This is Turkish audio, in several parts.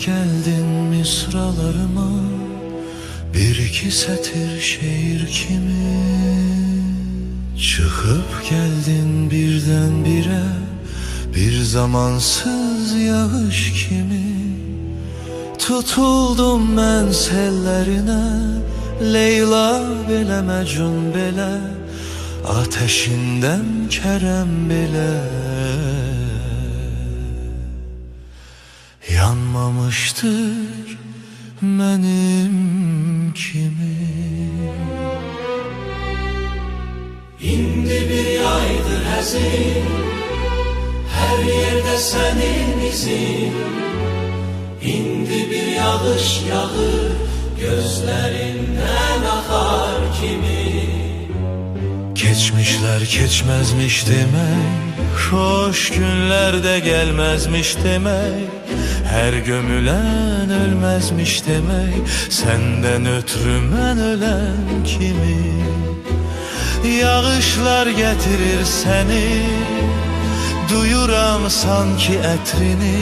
geldin misralarıma, bir iki sətir şeir kimi. Çıkıp geldin birdenbire, bir zamansız yağış kimi. Tutuldum mən sellerine, Leyla belə Məcnun belə, ateşinden Kerem belə. Yanmamıştır mənim kimi. İndi bir yaydır həzin, her yerde senin izin. İndi bir yağış yağır, gözlerinden akar kimi. Geçmişler geçmezmiş demek, hoş günler de gelmezmiş demek, her gömülen ölmezmiş demek, senden ötürü mən ölen kimi. Yağışlar getirir seni, duyuram sanki etrini,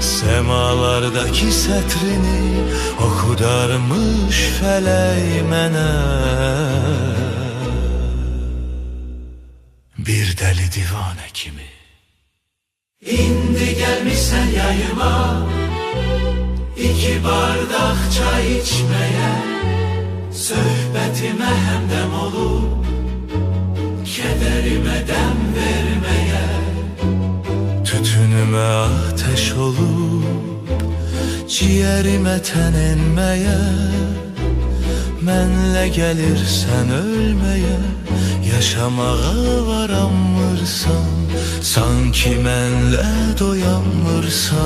semalardaki setrini okudarmış feley mənə. Bir deli divane kimi. İndi gelmişsen yayıma, iki bardak çay içmeye, söhbetime hemdem olup, kederime dem vermeye. Tütünüme ateş olup, ciğerime ten enmeye, mənlə gelirsen ölmeye, yaşamağa varanmırsan, sanki mənlə doyanmırsan.